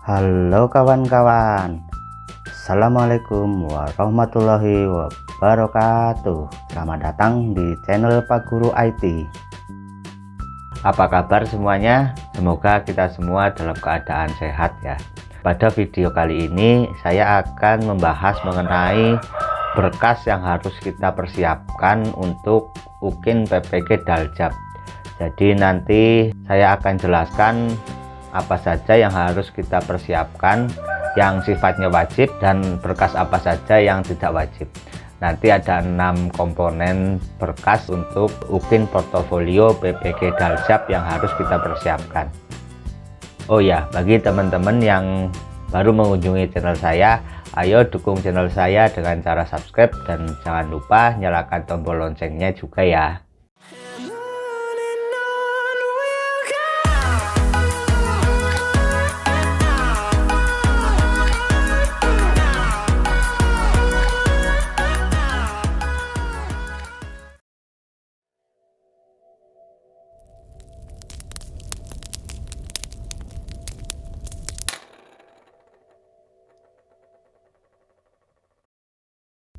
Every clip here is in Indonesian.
Halo kawan-kawan, Assalamualaikum warahmatullahi wabarakatuh. Selamat datang di channel Pak Guru IT. Apa kabar semuanya? Semoga kita semua dalam keadaan sehat ya. Pada video kali ini saya akan membahas mengenai berkas yang harus kita persiapkan untuk UKIN PPG Daljab. Jadi nanti saya akan jelaskan apa saja yang harus kita persiapkan yang sifatnya wajib dan berkas apa saja yang tidak wajib. Nanti ada 6 komponen berkas untuk UKIN portofolio PPG Daljab yang harus kita persiapkan. Oh ya, bagi teman-teman yang baru mengunjungi channel saya, ayo dukung channel saya dengan cara subscribe dan jangan lupa nyalakan tombol loncengnya juga ya.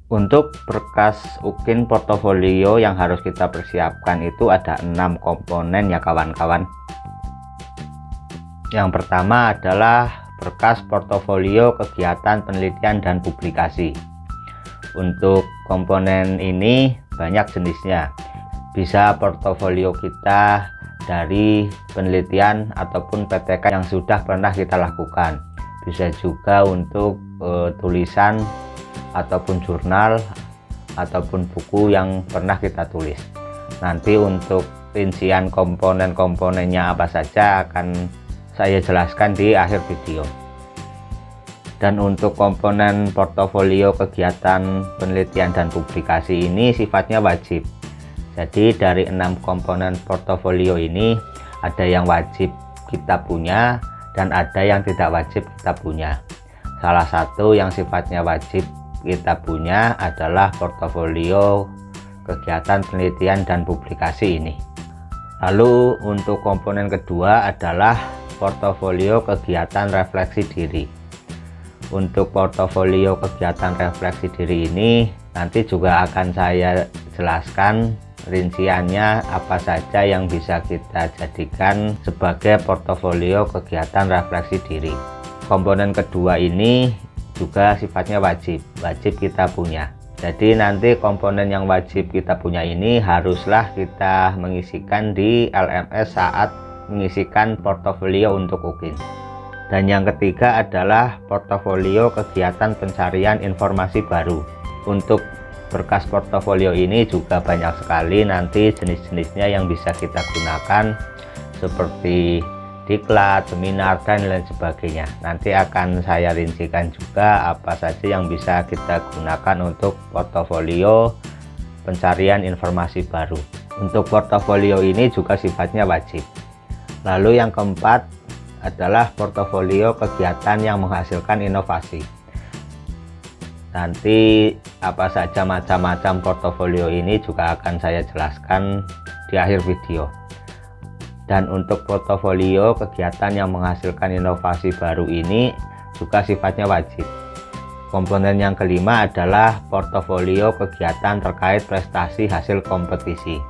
Untuk berkas UKIN portofolio yang harus kita persiapkan itu ada 6 komponen ya kawan-kawan. Yang pertama adalah berkas portofolio kegiatan penelitian dan publikasi. Untuk komponen ini banyak jenisnya. Bisa portofolio kita dari penelitian ataupun PTK yang sudah pernah kita lakukan. Bisa juga untuk tulisan ataupun jurnal ataupun buku yang pernah kita tulis. Nanti untuk rincian komponen-komponennya apa saja akan saya jelaskan di akhir video. Dan untuk komponen portofolio kegiatan penelitian dan publikasi ini sifatnya wajib. Jadi dari 6 komponen portofolio ini ada yang wajib kita punya dan ada yang tidak wajib kita punya. Salah satu yang sifatnya wajib kita punya adalah portofolio kegiatan penelitian dan publikasi ini. Lalu untuk komponen kedua adalah portofolio kegiatan refleksi diri. Untuk portofolio kegiatan refleksi diri ini nanti juga akan saya jelaskan rinciannya apa saja yang bisa kita jadikan sebagai portofolio kegiatan refleksi diri. Komponen kedua ini juga sifatnya wajib kita punya. Jadi nanti komponen yang wajib kita punya ini haruslah kita mengisikan di LMS saat mengisikan portofolio untuk UKIN. Dan yang ketiga adalah portofolio kegiatan pencarian informasi baru. Untuk berkas portofolio ini juga banyak sekali nanti jenis-jenisnya yang bisa kita gunakan, seperti diklat, seminar, dan lain sebagainya. Nanti akan saya rincikan juga apa saja yang bisa kita gunakan untuk portofolio pencarian informasi baru. Untuk portofolio ini juga sifatnya wajib. Lalu yang keempat adalah portofolio kegiatan yang menghasilkan inovasi. Nanti apa saja macam-macam portofolio ini juga akan saya jelaskan di akhir video. Dan untuk portofolio kegiatan yang menghasilkan inovasi baru ini juga sifatnya wajib. Komponen yang kelima adalah portofolio kegiatan terkait prestasi hasil kompetisi.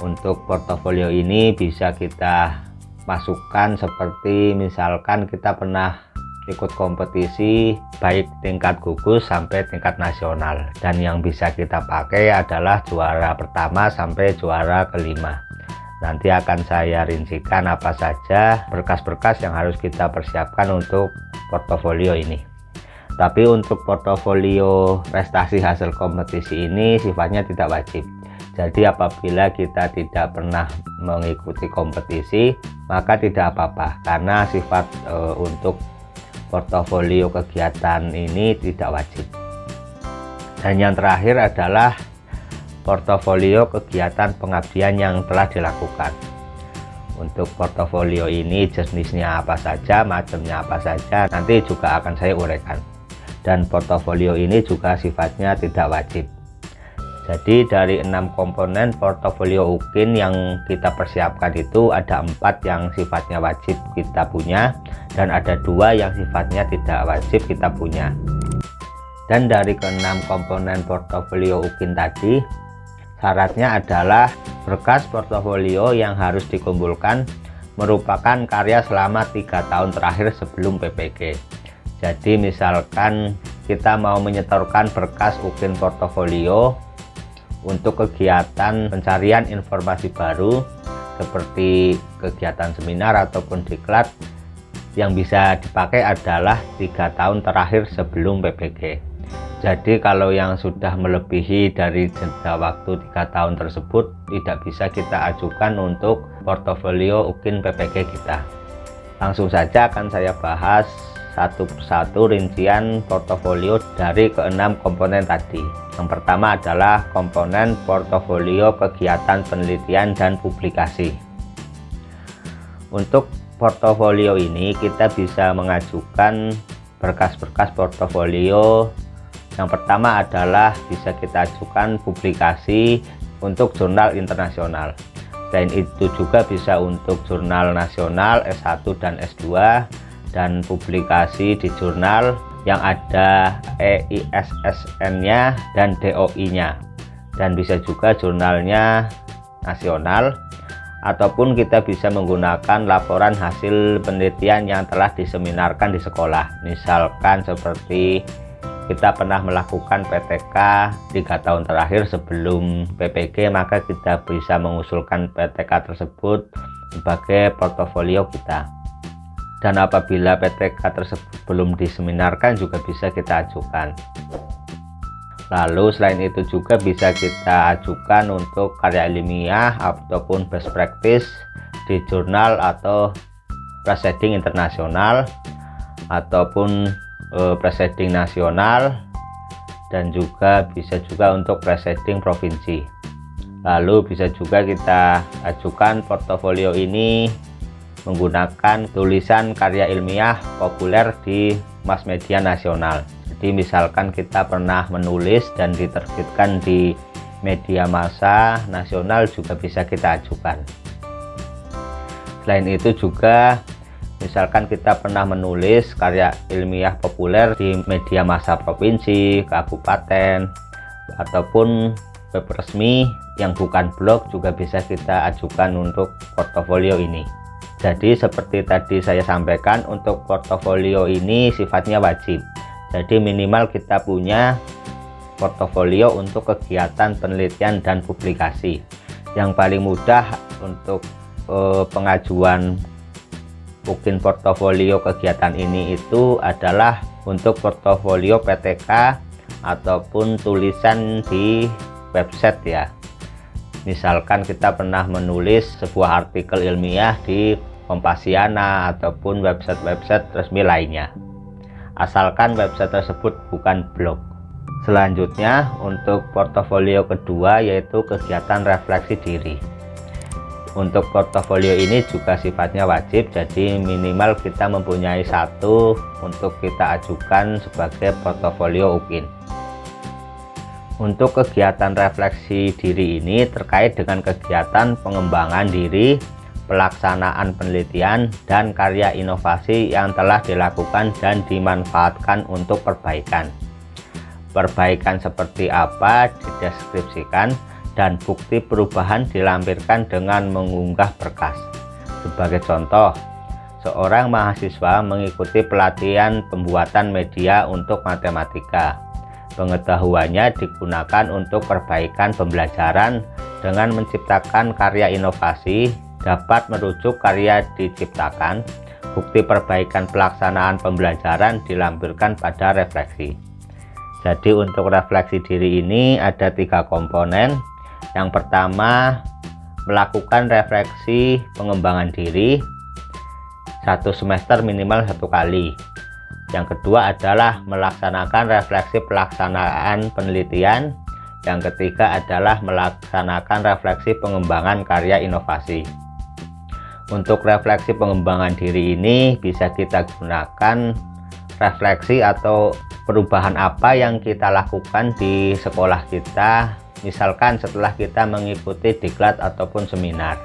Untuk portofolio ini bisa kita masukkan seperti misalkan kita pernah ikut kompetisi baik tingkat gugus sampai tingkat nasional, dan yang bisa kita pakai adalah juara pertama sampai juara kelima. Nanti akan saya rincikan apa saja berkas-berkas yang harus kita persiapkan untuk portofolio ini. Tapi untuk portofolio prestasi hasil kompetisi ini sifatnya tidak wajib. Jadi apabila kita tidak pernah mengikuti kompetisi maka tidak apa-apa, karena sifat untuk portofolio kegiatan ini tidak wajib. Dan yang terakhir adalah portofolio kegiatan pengabdian yang telah dilakukan. Untuk portofolio ini jenisnya apa saja, macamnya apa saja, nanti juga akan saya uraikan. Dan portofolio ini juga sifatnya tidak wajib. Jadi dari 6 komponen portofolio UKIN yang kita persiapkan itu ada 4 yang sifatnya wajib kita punya dan ada 2 yang sifatnya tidak wajib kita punya. Dan dari ke-6 komponen portofolio UKIN tadi, syaratnya adalah berkas portofolio yang harus dikumpulkan merupakan karya selama 3 tahun terakhir sebelum PPG. Jadi misalkan kita mau menyetorkan berkas UKIN portofolio untuk kegiatan pencarian informasi baru seperti kegiatan seminar ataupun diklat, yang bisa dipakai adalah 3 tahun terakhir sebelum PPG. Jadi kalau yang sudah melebihi dari jeda waktu 3 tahun tersebut tidak bisa kita ajukan untuk portofolio UKIN PPG kita. Langsung saja akan saya bahas satu persatu rincian portofolio dari ke-6 komponen tadi. Yang pertama adalah komponen portofolio kegiatan penelitian dan publikasi. Untuk portofolio ini kita bisa mengajukan berkas-berkas portofolio. Yang pertama adalah bisa kita ajukan publikasi untuk jurnal internasional. Selain itu juga bisa untuk jurnal nasional S1 dan S2 dan publikasi di jurnal yang ada EISSN-nya dan DOI-nya, dan bisa juga jurnalnya nasional, ataupun kita bisa menggunakan laporan hasil penelitian yang telah diseminarkan di sekolah. Misalkan seperti kita pernah melakukan PTK 3 tahun terakhir sebelum PPG, maka kita bisa mengusulkan PTK tersebut sebagai portofolio kita. Dan apabila PTK tersebut belum diseminarkan juga bisa kita ajukan. Lalu selain itu juga bisa kita ajukan untuk karya ilmiah ataupun best practice di jurnal atau proceeding internasional ataupun proceeding nasional, dan juga bisa juga untuk proceeding provinsi. Lalu bisa juga kita ajukan portofolio ini menggunakan tulisan karya ilmiah populer di mass media nasional. Jadi misalkan kita pernah menulis dan diterbitkan di media massa nasional juga bisa kita ajukan. Selain itu juga misalkan kita pernah menulis karya ilmiah populer di media massa provinsi, kabupaten, ataupun web resmi yang bukan blog juga bisa kita ajukan untuk portofolio ini. Jadi seperti tadi saya sampaikan, untuk portofolio ini sifatnya wajib. Jadi minimal kita punya portofolio untuk kegiatan penelitian dan publikasi. Yang paling mudah untuk pengajuan UKIN portofolio kegiatan ini itu adalah untuk portofolio PTK ataupun tulisan di website ya. Misalkan kita pernah menulis sebuah artikel ilmiah di Kompasiana ataupun website-website resmi lainnya, asalkan website tersebut bukan blog. Selanjutnya untuk portofolio kedua yaitu kegiatan refleksi diri. Untuk portofolio ini juga sifatnya wajib, jadi minimal kita mempunyai 1 untuk kita ajukan sebagai portofolio UKIN. Untuk kegiatan refleksi diri ini terkait dengan kegiatan pengembangan diri, pelaksanaan penelitian, dan karya inovasi yang telah dilakukan dan dimanfaatkan untuk perbaikan. Perbaikan seperti apa dideskripsikan, dan bukti perubahan dilampirkan dengan mengunggah berkas. Sebagai contoh, seorang mahasiswa mengikuti pelatihan pembuatan media untuk matematika. Pengetahuannya digunakan untuk perbaikan pembelajaran dengan menciptakan karya inovasi, dapat merujuk karya diciptakan. Bukti perbaikan pelaksanaan pembelajaran dilampirkan pada refleksi. Jadi untuk refleksi diri ini ada 3 komponen. Yang pertama, melakukan refleksi pengembangan diri 1 semester minimal 1 kali. Yang kedua adalah melaksanakan refleksi pelaksanaan penelitian. Yang ketiga adalah melaksanakan refleksi pengembangan karya inovasi. Untuk refleksi pengembangan diri ini bisa kita gunakan refleksi atau perubahan apa yang kita lakukan di sekolah kita. misalkan setelah kita mengikuti diklat ataupun seminar.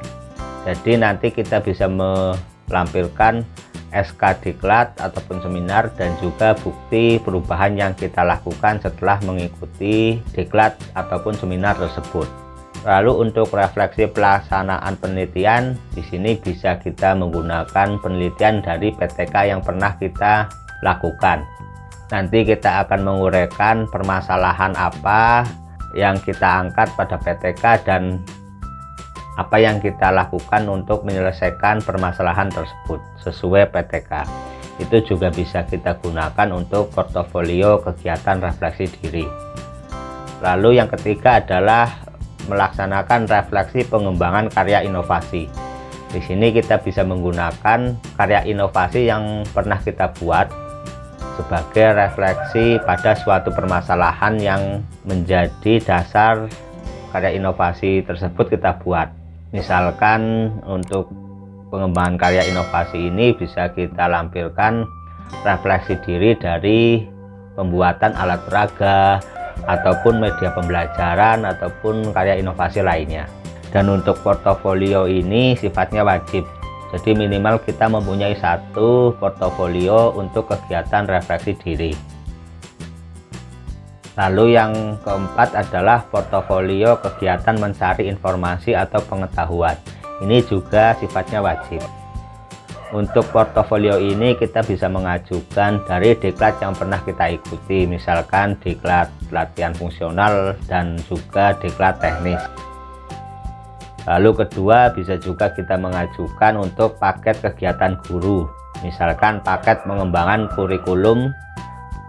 Jadi nanti kita bisa melampirkan SK diklat ataupun seminar dan juga bukti perubahan yang kita lakukan setelah mengikuti diklat ataupun seminar tersebut. Lalu untuk refleksi pelaksanaan penelitian, di sini bisa kita menggunakan penelitian dari PTK yang pernah kita lakukan. Nanti kita akan menguraikan permasalahan apa yang kita angkat pada PTK dan apa yang kita lakukan untuk menyelesaikan permasalahan tersebut sesuai PTK. Itu juga bisa kita gunakan untuk portofolio kegiatan refleksi diri. Lalu yang ketiga adalah melaksanakan refleksi pengembangan karya inovasi. Di sini kita bisa menggunakan karya inovasi yang pernah kita buat sebagai refleksi pada suatu permasalahan yang menjadi dasar karya inovasi tersebut kita buat. Misalkan untuk pengembangan karya inovasi ini bisa kita lampirkan refleksi diri dari pembuatan alat peraga ataupun media pembelajaran ataupun karya inovasi lainnya. Dan untuk portofolio ini sifatnya wajib, jadi minimal kita mempunyai 1 portofolio untuk kegiatan refleksi diri. Lalu yang keempat adalah portofolio kegiatan mencari informasi atau pengetahuan. Ini juga sifatnya wajib. Untuk portofolio ini kita bisa mengajukan dari diklat yang pernah kita ikuti, misalkan diklat latihan fungsional dan juga diklat teknis. Lalu kedua, bisa juga kita mengajukan untuk paket kegiatan guru, misalkan paket pengembangan kurikulum,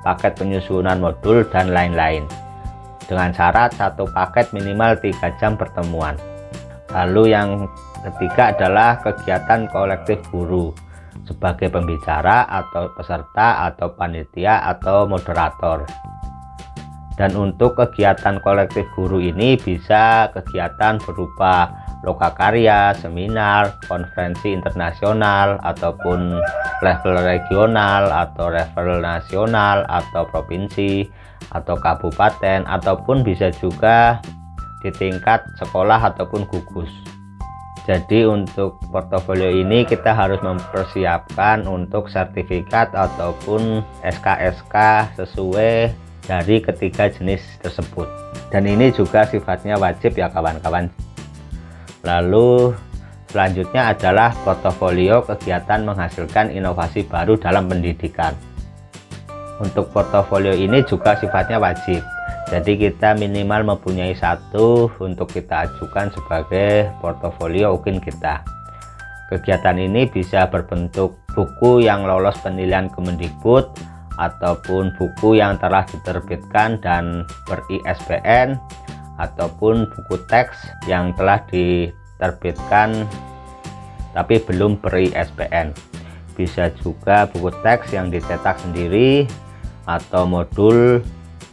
paket penyusunan modul, dan lain-lain. Dengan syarat 1 paket minimal 3 jam pertemuan. Lalu yang ketiga adalah kegiatan kolektif guru sebagai pembicara atau peserta atau panitia atau moderator. Dan untuk kegiatan kolektif guru ini bisa kegiatan berupa lokakarya, seminar, konferensi internasional ataupun level regional atau level nasional atau provinsi atau kabupaten, ataupun bisa juga di tingkat sekolah ataupun gugus. Jadi untuk portofolio ini kita harus mempersiapkan untuk sertifikat ataupun SK-SK sesuai dari ketiga jenis tersebut. Dan ini juga sifatnya wajib ya kawan-kawan. Lalu selanjutnya adalah portofolio kegiatan menghasilkan inovasi baru dalam pendidikan. Untuk portofolio ini juga sifatnya wajib. Jadi kita minimal mempunyai 1 untuk kita ajukan sebagai portofolio UKIN kita. Kegiatan ini bisa berbentuk buku yang lolos penilaian Kemendikbud ataupun buku yang telah diterbitkan dan ber-ISBN ataupun buku teks yang telah diterbitkan tapi belum ber-ISBN. Bisa juga buku teks yang dicetak sendiri atau modul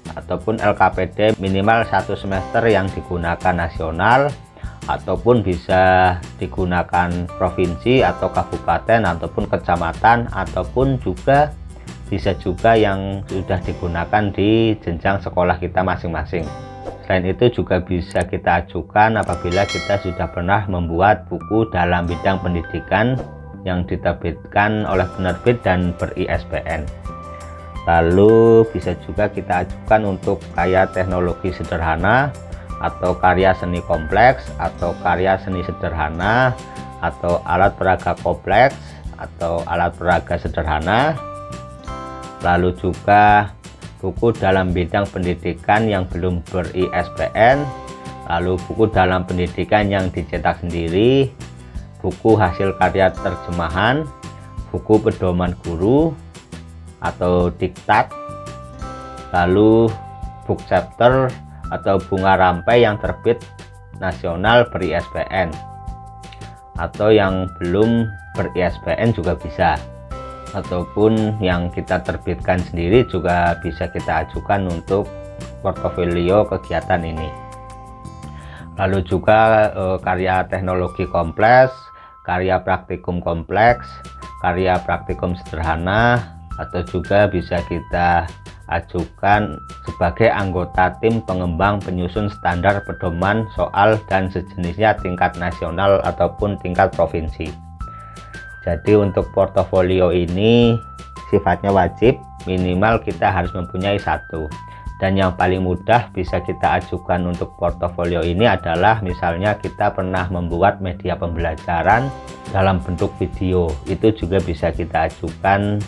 ataupun LKPD minimal 1 semester yang digunakan nasional ataupun bisa digunakan provinsi atau kabupaten ataupun kecamatan, ataupun juga bisa juga yang sudah digunakan di jenjang sekolah kita masing-masing. Selain itu juga bisa kita ajukan apabila kita sudah pernah membuat buku dalam bidang pendidikan yang diterbitkan oleh penerbit dan ber-ISBN. Lalu bisa juga kita ajukan untuk karya teknologi sederhana atau karya seni kompleks atau karya seni sederhana atau alat peraga kompleks atau alat peraga sederhana. Lalu juga buku dalam bidang pendidikan yang belum ber-ISBN, lalu buku dalam pendidikan yang dicetak sendiri, buku hasil karya terjemahan, buku pedoman guru atau diktat, lalu book chapter atau bunga rampai yang terbit nasional ber-ISBN, atau yang belum ber-ISBN juga bisa, ataupun yang kita terbitkan sendiri juga bisa kita ajukan untuk portofolio kegiatan ini. Lalu juga karya teknologi kompleks, karya praktikum kompleks, karya praktikum sederhana, atau juga bisa kita ajukan sebagai anggota tim pengembang penyusun standar pedoman soal dan sejenisnya tingkat nasional ataupun tingkat provinsi. Jadi untuk portofolio ini sifatnya wajib, minimal kita harus mempunyai satu. Dan yang paling mudah bisa kita ajukan untuk portofolio ini adalah misalnya kita pernah membuat media pembelajaran dalam bentuk video, itu juga bisa kita ajukan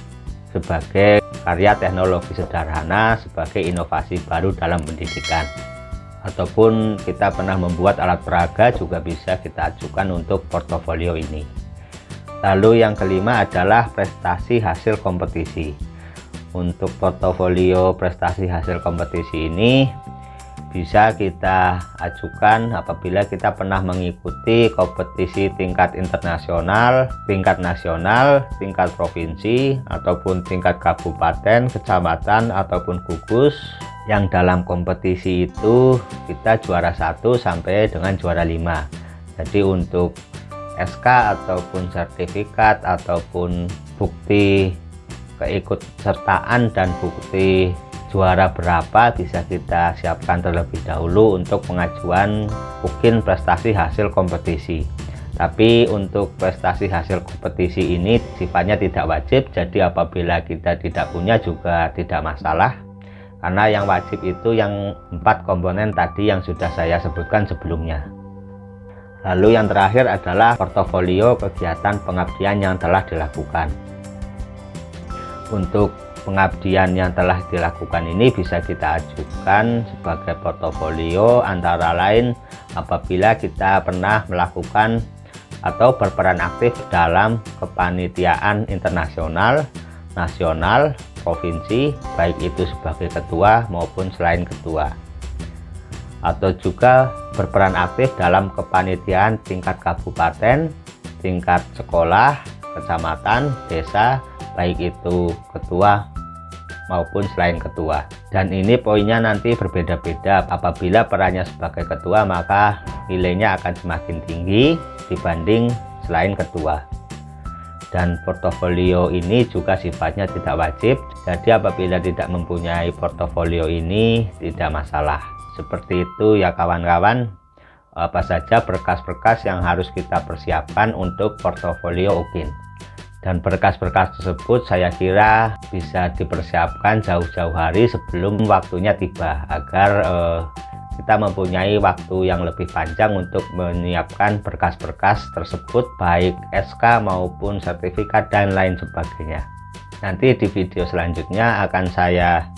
sebagai karya teknologi sederhana, sebagai inovasi baru dalam pendidikan. Ataupun kita pernah membuat alat peraga juga bisa kita ajukan untuk portofolio ini. Lalu yang kelima adalah prestasi hasil kompetisi. Untuk portofolio prestasi hasil kompetisi ini bisa kita ajukan apabila kita pernah mengikuti kompetisi tingkat internasional, tingkat nasional, tingkat provinsi, ataupun tingkat kabupaten, kecamatan, ataupun gugus, yang dalam kompetisi itu kita juara 1 sampai dengan juara 5. Jadi untuk SK ataupun sertifikat ataupun bukti keikutsertaan dan bukti juara berapa bisa kita siapkan terlebih dahulu untuk pengajuan mungkin prestasi hasil kompetisi. Tapi untuk prestasi hasil kompetisi ini sifatnya tidak wajib, jadi apabila kita tidak punya juga tidak masalah, karena yang wajib itu yang 4 komponen tadi yang sudah saya sebutkan sebelumnya. Lalu yang terakhir adalah portofolio kegiatan pengabdian yang telah dilakukan. Untuk pengabdian yang telah dilakukan ini bisa kita ajukan sebagai portofolio antara lain apabila kita pernah melakukan atau berperan aktif dalam kepanitiaan internasional, nasional, provinsi, baik itu sebagai ketua maupun selain ketua, atau juga berperan aktif dalam kepanitiaan tingkat kabupaten, tingkat sekolah, kecamatan, desa, baik itu ketua maupun selain ketua. Dan ini poinnya nanti berbeda-beda. Apabila perannya sebagai ketua maka nilainya akan semakin tinggi dibanding selain ketua. Dan portofolio ini juga sifatnya tidak wajib, jadi apabila tidak mempunyai portofolio ini tidak masalah. Seperti itu ya kawan-kawan, apa saja berkas-berkas yang harus kita persiapkan untuk portofolio UKIN. Dan berkas-berkas tersebut saya kira bisa dipersiapkan jauh-jauh hari sebelum waktunya tiba, agar kita mempunyai waktu yang lebih panjang untuk menyiapkan berkas-berkas tersebut, baik SK maupun sertifikat dan lain sebagainya. Nanti di video selanjutnya akan saya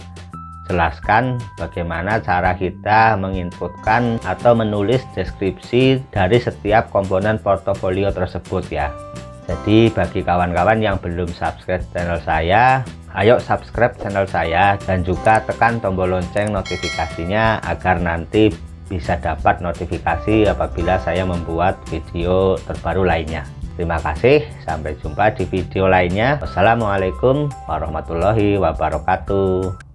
jelaskan bagaimana cara kita menginputkan atau menulis deskripsi dari setiap komponen portofolio tersebut ya. Jadi bagi kawan-kawan yang belum subscribe channel saya, ayo subscribe channel saya dan juga tekan tombol lonceng notifikasinya agar nanti bisa dapat notifikasi apabila saya membuat video terbaru lainnya. Terima kasih, sampai jumpa di video lainnya. Wassalamualaikum warahmatullahi wabarakatuh.